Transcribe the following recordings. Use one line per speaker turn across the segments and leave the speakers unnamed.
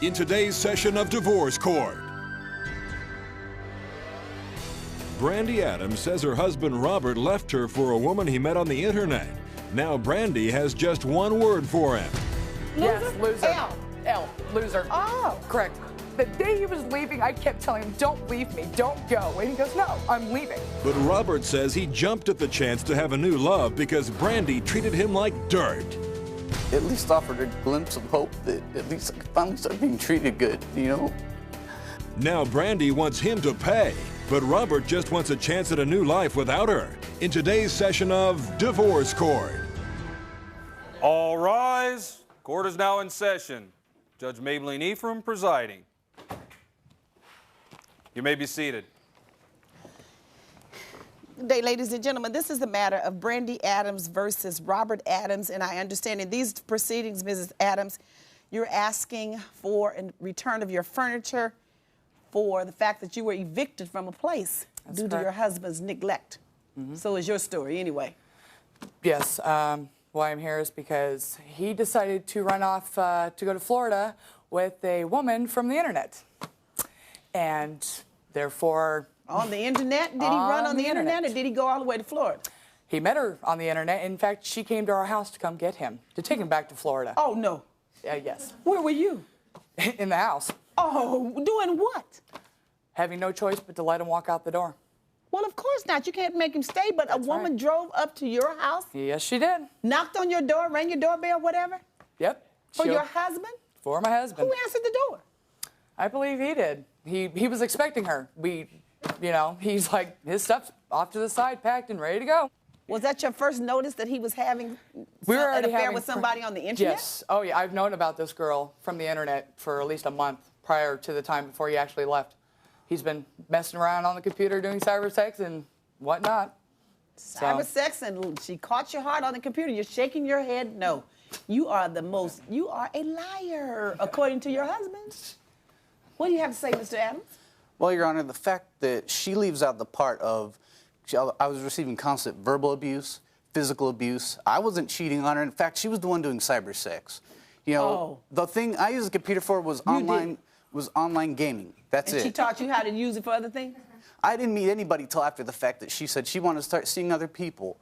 in today's session of Divorce Court. Brandee Adams says her husband Robert left her for a woman he met on the internet. Now Brandee has just one word for him.
Yes, loser.
L,
loser.
Oh.
Correct. The day he was leaving, I kept telling him, don't leave me, don't go. And he goes, no, I'm leaving.
But Robert says he jumped at the chance to have a new love because Brandee treated him like dirt.
At least offered a glimpse of hope that at least I could finally start being treated good, you know?
Now Brandee wants him to pay, but Robert just wants a chance at a new life without her. In today's session of Divorce Court.
All rise. Court is now in session. Judge Mablean Ephriam presiding. You may be seated.
Good day, ladies and gentlemen. This is the matter of Brandee Adams versus Robert Adams, and I understand in these proceedings, Mrs. Adams, you're asking for a return of your furniture for the fact that you were evicted from a place due to your husband's neglect. So is your story anyway.
Yes. Why I'm here is because he decided to run off to go to Florida with a woman from the internet. And therefore...
On the internet? Did he run on the internet or did he go all the way to Florida?
He met her on the internet. In fact, she came to our house to come get him, to take him back to Florida.
Oh, no.
Yes.
Where were you?
In the house.
Oh, doing what?
Having no choice but to let him walk out the door.
Well, of course not. You can't make him stay, but a woman drove up to your house?
Yes, she did.
Knocked on your door, rang your doorbell, whatever?
Yep.
For your husband?
For my husband.
Who answered the door?
I believe he did. He was expecting her. You know, he's like, his stuff's off to the side, packed and ready to go.
Was that your first notice that he was having
an
affair with somebody on the internet?
Yes. Oh, yeah. I've known about this girl from the internet for at least a month prior to the time before he actually left. He's been messing around on the computer doing cybersex and whatnot.
Cybersex, and she caught your heart on the computer. You're shaking your head. No. You are a liar, according to your husband. What do you have to say, Mr. Adams?
Well, Your Honor, the fact that she leaves out the part of I was receiving constant verbal abuse, physical abuse. I wasn't cheating on her. In fact, she was the one doing cybersex. You know, the thing I used the computer for was online gaming. That's it.
And she taught you how to use it for other things?
I didn't meet anybody till after the fact that she said she wanted to start seeing other people.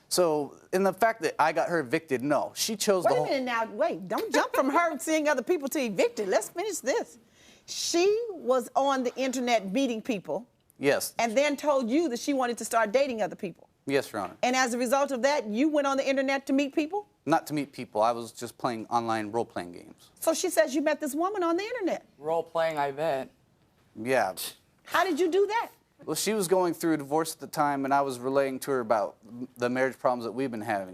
So, in the fact that I got her evicted, no. She chose
Wait a minute now. Wait, don't jump from her seeing other people to evicted. Let's finish this. She was on the internet meeting people.
Yes.
And then told you that she wanted to start dating other people.
Yes, Your Honor.
And as a result of that, you went on the internet to meet people?
Not to meet people. I was just playing online role-playing games.
So she says you met this woman on the internet.
Role-playing, I bet.
Yeah.
How did you do that?
Well, she was going through a divorce at the time, and I was relaying to her about the marriage problems that we've been having.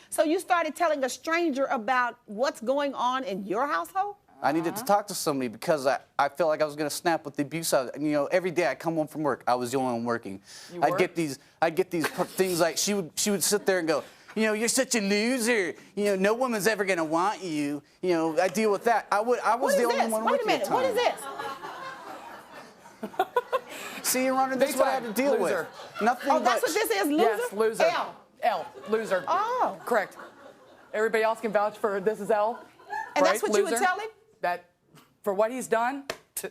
So you started telling a stranger about what's going on in your household?
I needed to talk to somebody because I felt like I was going to snap with the abuse. You know, every day I come home from work, I was the only one working. I'd get these things like she would sit there and go, you know, you're such a loser. You know, no woman's ever going to want you. You know, I deal with that. I was the only one working at the time.
Wait a minute. What is this?
See, Your Honor, this is what I had to deal with. Nothing.
Oh, that's what this is, loser?
Yes, loser.
L,
loser.
Oh.
Correct. Everybody else can vouch for this is L.
And that's what you would tell him?
That, for what he's done,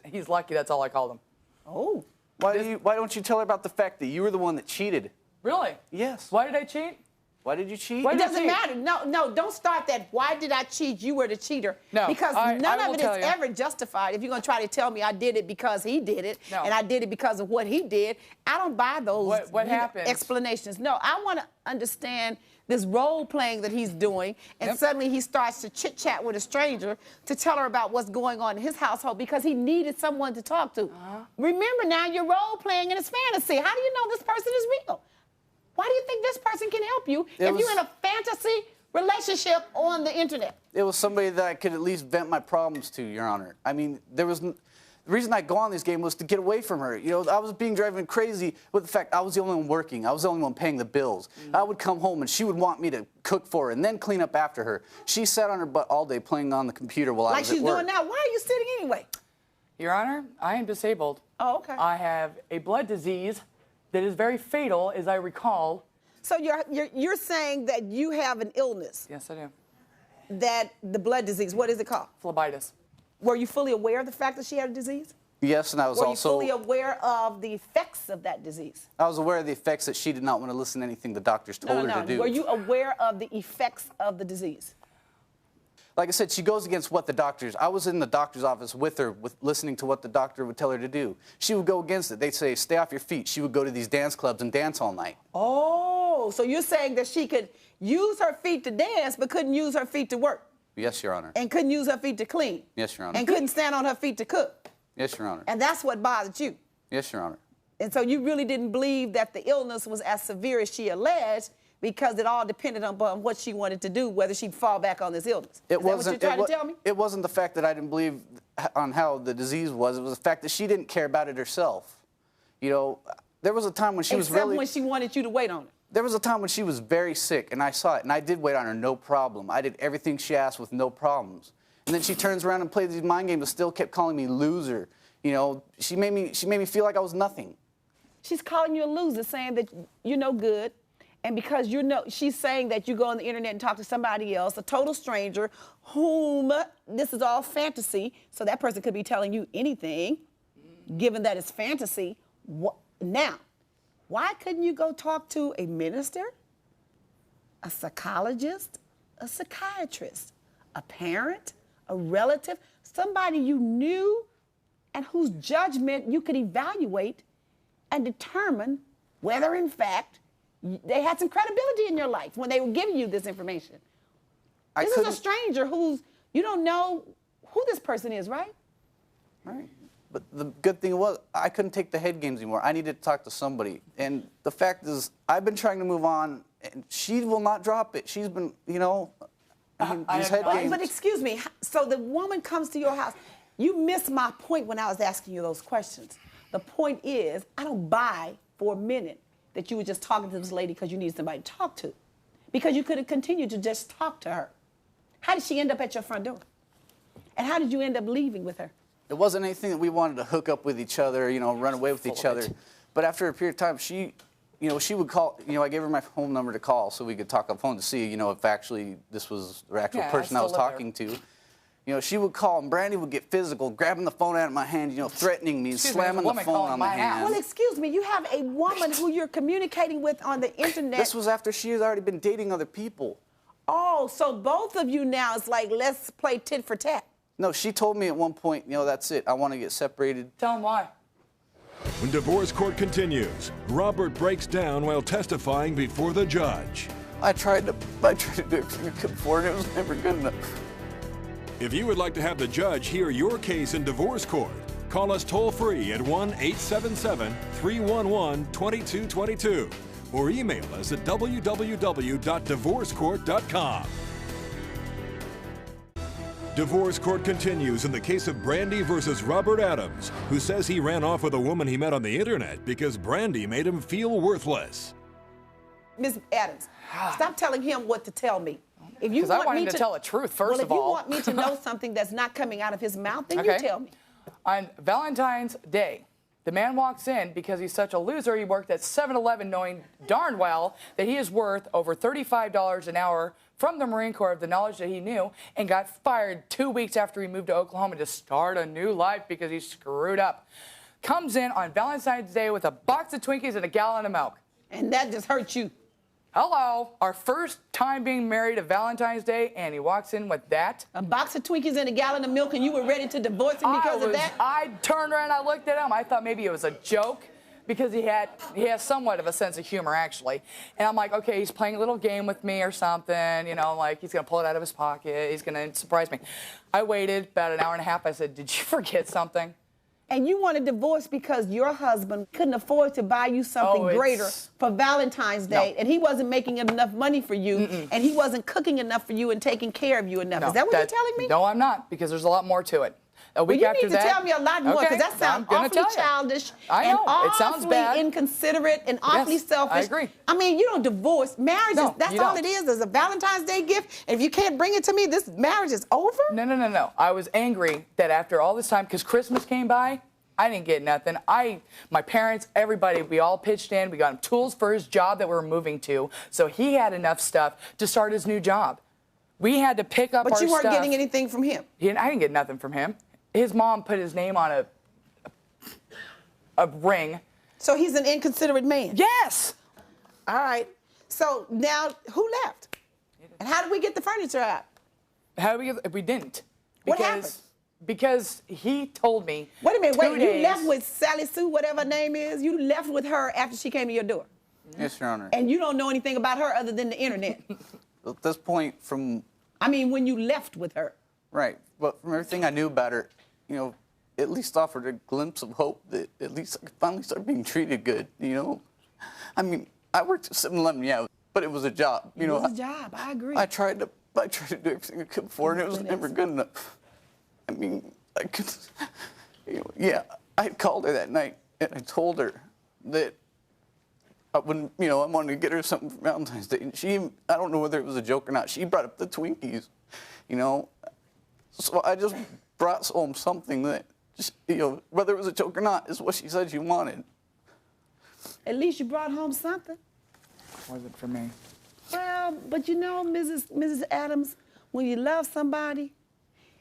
he's lucky that's all I called him.
Oh.
Why don't you tell her about the fact that you were the one that cheated?
Really?
Yes.
Why did I cheat?
Why did you cheat?
It doesn't matter. No, don't start that. Why did I cheat? You were the cheater.
No.
Because none of it is ever justified. If you're going to try to tell me I did it because he did it, and I did it because of what he did, I don't buy those explanations. No, I want to understand this role-playing that he's doing, and suddenly he starts to chit-chat with a stranger to tell her about what's going on in his household because he needed someone to talk to. Remember now, you're role-playing in his fantasy. How do you know this person is real? Why do you think this person can help you if you're in a fantasy relationship on the internet?
It was somebody that I could at least vent my problems to, Your Honor. I mean, the reason I go on this game was to get away from her. You know, I was driving crazy with the fact I was the only one working. I was the only one paying the bills. I would come home and she would want me to cook for her and then clean up after her. She sat on her butt all day playing on the computer while I was at work.
Like she's doing now. Why are you sitting anyway?
Your Honor, I am disabled.
Oh, okay.
I have a blood disease that is very fatal, as I recall.
So you're saying that you have an illness?
Yes, I do.
That the blood disease, what is it called?
Phlebitis.
Were you fully aware of the fact that she had a disease?
Yes, and I was also...
Were you fully aware of the effects of that disease?
I was aware of the effects that she did not want to listen to anything the doctors told her to do.
Were you aware of the effects of the disease?
Like I said, she goes against what the doctors... I was in the doctor's office with her, listening to what the doctor would tell her to do. She would go against it. They'd say, stay off your feet. She would go to these dance clubs and dance all night.
Oh, so you're saying that she could use her feet to dance, but couldn't use her feet to work?
Yes, Your Honor.
And couldn't use her feet to clean?
Yes, Your Honor.
And couldn't stand on her feet to cook?
Yes, Your Honor.
And that's what bothered you?
Yes, Your Honor.
And so you really didn't believe that the illness was as severe as she alleged, because it all depended on what she wanted to do, whether she'd fall back on this illness. Is that what you're trying to tell me?
It wasn't the fact that I didn't believe on how the disease was. It was the fact that she didn't care about it herself. You know, there was a time when she was really...
Except when she wanted you to wait on it.
There was a time when she was very sick, and I saw it, and I did wait on her, no problem. I did everything she asked with no problems. And then she turns around and plays these mind games and still kept calling me loser. You know, she made me feel like I was nothing.
She's calling you a loser, saying that you're no good. And because she's saying that you go on the internet and talk to somebody else, a total stranger, whom this is all fantasy, so that person could be telling you anything, given that it's fantasy. Now, why couldn't you go talk to a minister, a psychologist, a psychiatrist, a parent, a relative, somebody you knew and whose judgment you could evaluate and determine whether, in fact, they had some credibility in your life when they were giving you this information? This is a stranger you don't know who this person is, right?
Right. But the good thing was, I couldn't take the head games anymore. I needed to talk to somebody. And the fact is, I've been trying to move on, and she will not drop it. She's been, you know, these head games.
But excuse me, so the woman comes to your house. You missed my point when I was asking you those questions. The point is, I don't buy for a minute that you were just talking to this lady because you needed somebody to talk to. Because you could have continued to just talk to her. How did she end up at your front door? And how did you end up leaving with her?
It wasn't anything that we wanted to hook up with each other, you know, run away with each other. But after a period of time, she would call, you know, I gave her my home number to call so we could talk on the phone to see, you know, if actually this was the actual person I was talking to. You know, she would call, and Brandee would get physical, grabbing the phone out of my hand, you know, threatening me, slamming the phone on my hand.
Well, excuse me, you have a woman who you're communicating with on the internet.
This was after she had already been dating other people.
Oh, so both of you now, it's like, let's play tit for tat.
No, she told me at one point, you know, that's it. I want to get separated.
Tell him why.
When divorce court continues, Robert breaks down while testifying before the judge.
I tried to do everything I could before, and it was never good enough.
If you would like to have the judge hear your case in divorce court, call us toll-free at 1-877-311-2222 or email us at www.divorcecourt.com. Divorce court continues in the case of Brandee versus Robert Adams, who says he ran off with a woman he met on the internet because Brandee made him feel worthless.
Ms. Adams, stop telling him what to tell me.
Because I want him to tell the truth, first of all.
Well, if you want me to know something that's not coming out of his mouth, then you tell me.
On Valentine's Day, the man walks in because he's such a loser. He worked at 7-Eleven knowing darn well that he is worth over $35 an hour from the Marine Corps of the knowledge that he knew, and got fired 2 weeks after he moved to Oklahoma to start a new life because he screwed up. Comes in on Valentine's Day with a box of Twinkies and a gallon of milk.
And that just hurt you.
Hello, our first time being married at Valentine's Day, and he walks in with that.
A box of Twinkies and a gallon of milk, and you were ready to divorce him because of that?
I turned around, I looked at him, I thought maybe it was a joke, because he has somewhat of a sense of humor, actually. And I'm like, okay, he's playing a little game with me or something, you know, like he's going to pull it out of his pocket, he's going to surprise me. I waited about an hour and a half, I said, did you forget something?
And you want a divorce because your husband couldn't afford to buy you something greater for Valentine's Day, and he wasn't making enough money for you, and he wasn't cooking enough for you and taking care of you enough. Is that what you're telling me?
No, I'm not, because there's a lot more to it. A week
you
after
need to tell me a lot more, because that sounds awfully childish and awfully inconsiderate and awfully selfish.
I agree.
I mean, you don't divorce. Marriage that's all it is a Valentine's Day gift. And if you can't bring it to me, this marriage is over?
No. I was angry that after all this time, because Christmas came by, I didn't get nothing. My parents, everybody, we all pitched in. We got him tools for his job that we were moving to, so he had enough stuff to start his new job. We had to pick up our stuff.
But you weren't getting anything from him.
I didn't get nothing from him. his mom put his name on a ring.
So he's an inconsiderate man?
Yes.
All right. So now, who left? And how did we get the furniture out?
We didn't.
What happened?
Because he told me.
Wait a minute, you left with Sally Sue, whatever her name is, you left with her after she came to your door?
Yes, Your Honor.
And you don't know anything about her other than the internet?
At this point,
I mean, when you left with her.
Right, but from everything I knew about her, you know, at least offered a glimpse of hope that at least I could finally start being treated good, you know? I mean, I worked at 7-Eleven, yeah, but it was a job, you know?
It was a job, I agree.
I tried to do everything I could for her, and it was never good enough. I mean, I could, you know, yeah, I called her that night, and I told her that I wouldn't, you know, I wanted to get her something for Valentine's Day, and she, I don't know whether it was a joke or not, she brought up the Twinkies, you know? So I just brought home something that, just, you know, whether it was a joke or not, is what she said she wanted.
At least you brought home something.
Wasn't for me.
Well, but you know, Mrs. Adams, when you love somebody,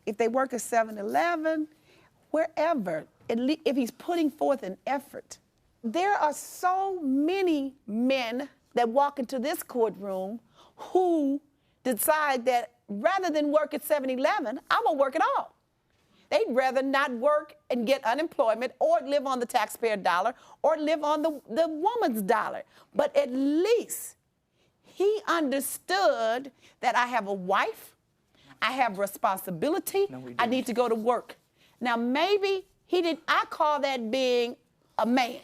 if they work at 7-Eleven, wherever, if he's putting forth an effort, there are so many men that walk into this courtroom who decide that rather than work at 7-Eleven, I'm gonna work at all. They'd rather not work and get unemployment or live on the taxpayer dollar or live on the woman's dollar. But at least he understood that I have a wife, I have responsibility, I need to go to work. Now maybe I call that being a man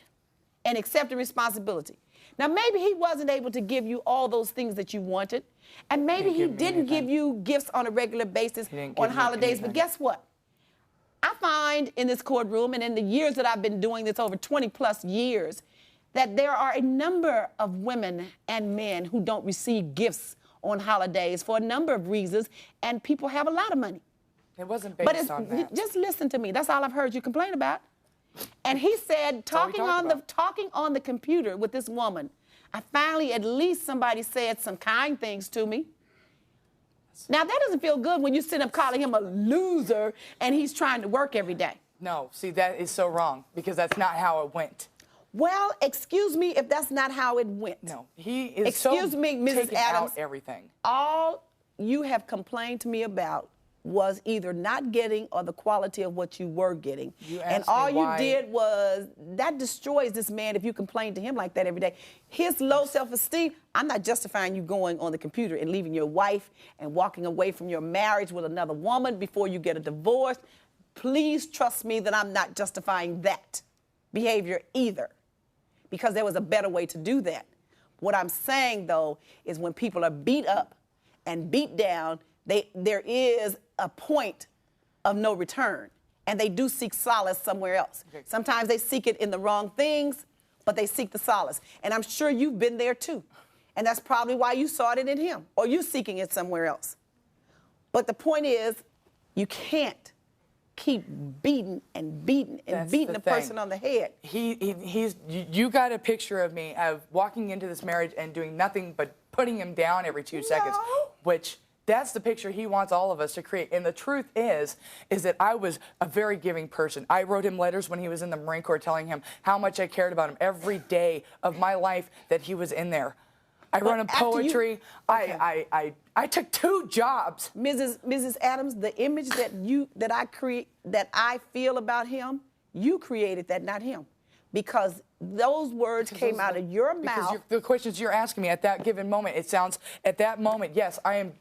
and accepting responsibility. Now maybe he wasn't able to give you all those things that you wanted, and maybe he didn't give you gifts on a regular basis on holidays, but guess what? I find in this courtroom and in the years that I've been doing this, over 20 plus years, that there are a number of women and men who don't receive gifts on holidays for a number of reasons, and people have a lot of money.
It wasn't based on that.
Just listen to me. That's all I've heard you complain about. And he said, talking on the computer with this woman, I finally, at least somebody said some kind things to me. Now, that doesn't feel good when you sit up calling him a loser and he's trying to work every day.
No, see, that is so wrong because that's not how it went.
Well, excuse me if that's not how it went.
No, he is
Excuse me, Mrs. Adams.
Out everything.
All you have complained to me about was either not getting or the quality of what you were getting. And all you did was, that destroys this man if you complain to him like that every day. His low self-esteem, I'm not justifying you going on the computer and leaving your wife and walking away from your marriage with another woman before you get a divorce. Please trust me that I'm not justifying that behavior either, because there was a better way to do that. What I'm saying, though, is when people are beat up and beat down, there is a point of no return, and they do seek solace somewhere else. Okay. Sometimes they seek it in the wrong things, but they seek the solace. And I'm sure you've been there too. And that's probably why you sought it in him, or you're seeking it somewhere else. But the point is, you can't keep beating and beating and beating the person on the head.
You got a picture of me of walking into this marriage and doing nothing but putting him down every 2 seconds, which that's the picture he wants all of us to create. And the truth is that I was a very giving person. I wrote him letters when he was in the Marine Corps telling him how much I cared about him every day of my life that he was in there. I wrote him poetry. I took 2 jobs.
Mrs. Adams, the image that I feel about him, you created that, not him. Because those words came out of your mouth.
Because the questions you're asking me at that given moment, it sounds, at that moment, yes, I am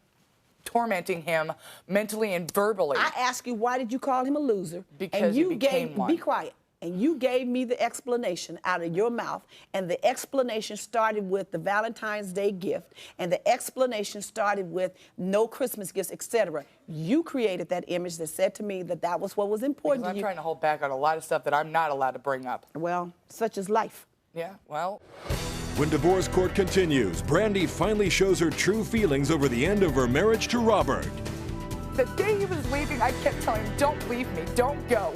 tormenting him mentally and verbally.
I asked you, why did you call him a loser?
Because you became one.
Be quiet. And you gave me the explanation out of your mouth, and the explanation started with the Valentine's Day gift, and the explanation started with no Christmas gifts, etc. You created that image that said to me that that was what was important to you.
I'm trying to hold back on a lot of stuff that I'm not allowed to bring up.
Well, such is life.
Yeah, well.
When divorce court continues, Brandee finally shows her true feelings over the end of her marriage to Robert.
The day he was leaving, I kept telling him, don't leave me, don't go.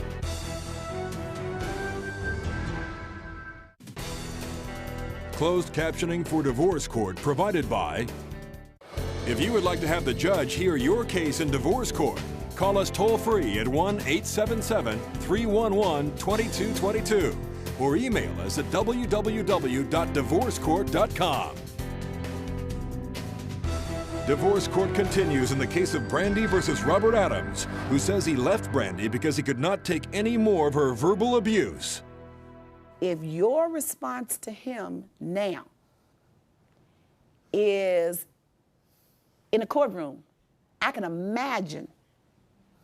Closed captioning for divorce court provided by... If you would like to have the judge hear your case in divorce court, Call us toll-free at 1-877-311-2222 or email us at www.divorcecourt.com. Divorce court continues in the case of Brandee versus Robert Adams, who says he left Brandee because he could not take any more of her verbal abuse.
If your response to him now is in a courtroom, I can imagine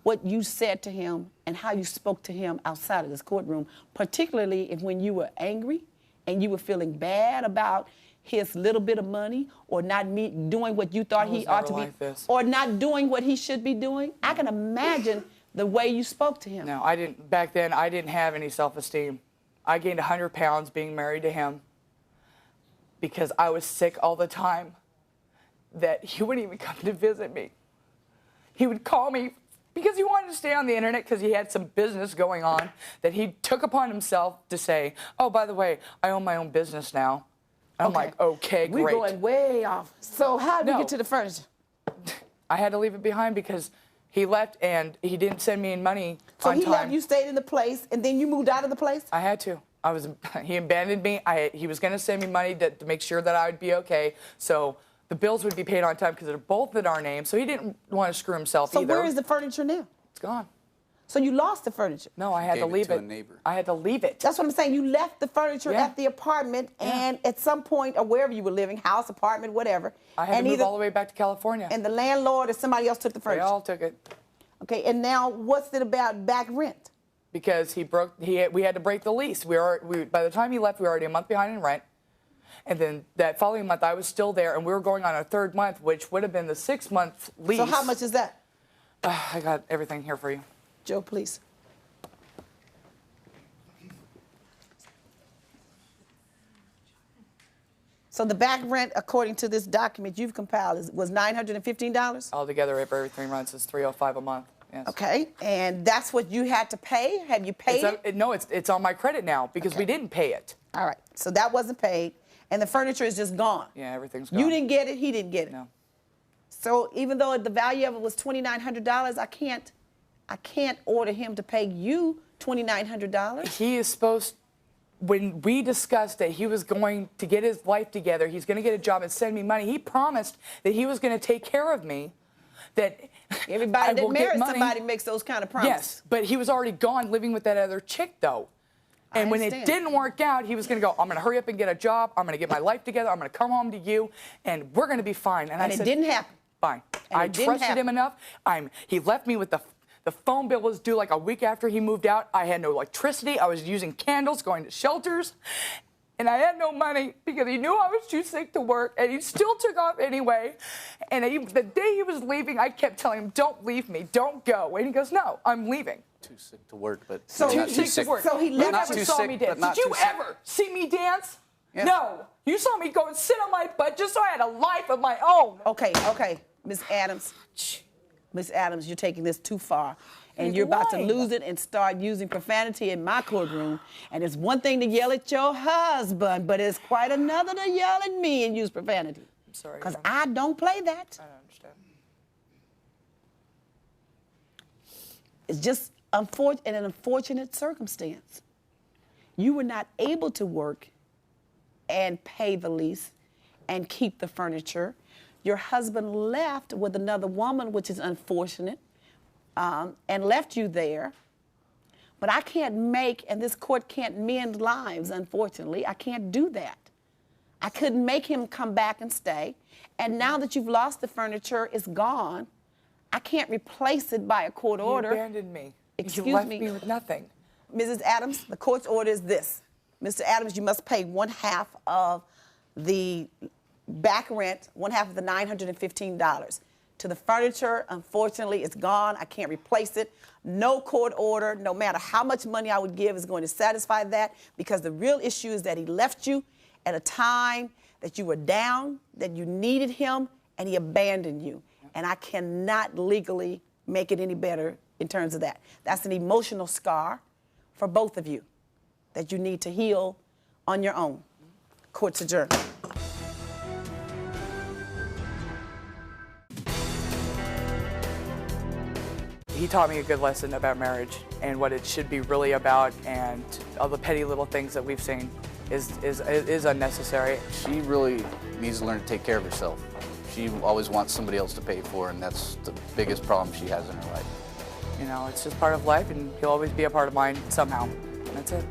what you said to him and how you spoke to him outside of this courtroom, particularly if when you were angry and you were feeling bad about his little bit of money or not doing what you thought he ought to be, or not doing what he should be doing. I can imagine the way you spoke to him.
No, I didn't. Back then, I didn't have any self-esteem. I gained 100 pounds being married to him because I was sick all the time, that he wouldn't even come to visit me. He would call me because he wanted to stay on the internet because he had some business going on that he took upon himself to say, oh, by the way, I own my own business now. I'm like, okay, great.
We're going way off. So how did we get to the furniture?
I had to leave it behind because he left and he didn't send me money on time.
So he left, you stayed in the place, and then you moved out of the place?
I had to. He abandoned me. He was going to send me money to make sure that I would be okay. So the bills would be paid on time because they're both in our name. So he didn't want to screw himself either.
So where is the furniture now?
It's gone.
So you lost the furniture?
No, I had to leave it.
A neighbor.
I had to leave it.
That's what I'm saying. You left the furniture at the apartment, and at some point, or wherever you were living, house, apartment, whatever.
I had to move all the way back to California.
And the landlord or somebody else took the furniture?
They all took it.
Okay, and now what's it about back rent?
Because we had to break the lease. By the time he left, we were already a month behind in rent. And then that following month, I was still there, and we were going on our third month, which would have been the 6-month lease.
So how much is that?
I got everything here for you.
Joe, please. So the back rent, according to this document you've compiled, was $915?
Altogether, every 3 months is $305 a month. Yes.
Okay, and that's what you had to pay? Have you paid it?
No, it's on my credit now because we didn't pay it.
All right, so that wasn't paid, and the furniture is just gone.
Yeah, everything's gone.
You didn't get it, he didn't get it.
No.
So even though the value of it was $2,900, I can't order him to pay you $2,900.
He is supposed. When we discussed that he was going to get his life together, he's going to get a job and send me money, he promised that he was going to take care of me, that
everybody that marries somebody makes those kind of promises.
Yes, but he was already gone living with that other chick, though. And when it didn't work out, he was going to go, I'm going to hurry up and get a job, I'm going to get my life together, I'm going to come home to you, and we're going to be fine. And I said,
it didn't happen.
Fine. I trusted him enough. He left me with the phone bill was due like a week after he moved out. I had no electricity. I was using candles, going to shelters. And I had no money because he knew I was too sick to work. And he still took off anyway. And the day he was leaving, I kept telling him, don't leave me. Don't go. And he goes, no, I'm leaving.
Too sick to work, but
so
not
too
sick
to work. So he left.
You never saw me dance. Did you ever see me dance?
Yeah.
No. You saw me go and sit on my butt just so I had a life of my own.
Okay. Miss Adams. Miss Adams, you're taking this too far. And you're about to lose it and start using profanity in my courtroom. And it's one thing to yell at your husband, but it's quite another to yell at me and use profanity.
I'm sorry.
Because I don't play that.
I don't understand.
It's just an unfortunate circumstance. You were not able to work and pay the lease and keep the furniture. Your husband left with another woman, which is unfortunate, and left you there. But I can't and this court can't mend lives, unfortunately. I can't do that. I couldn't make him come back and stay. And now that you've lost the furniture, it's gone. I can't replace it by a court order.
You abandoned me.
Excuse
you left
me.
me with nothing.
Mrs. Adams, the court's order is this. Mr. Adams, you must pay 1/2 of the back rent, 1/2 of the $915. To the furniture, unfortunately, it's gone. I can't replace it. No court order, no matter how much money I would give, is going to satisfy that, because the real issue is that he left you at a time that you were down, that you needed him, and he abandoned you. And I cannot legally make it any better in terms of that. That's an emotional scar for both of you that you need to heal on your own. Court's adjourned.
He taught me a good lesson about marriage and what it should be really about, and all the petty little things that we've seen is unnecessary.
She really needs to learn to take care of herself. She always wants somebody else to pay for, and that's the biggest problem she has in her life.
You know, it's just part of life, and he'll always be a part of mine somehow. That's it.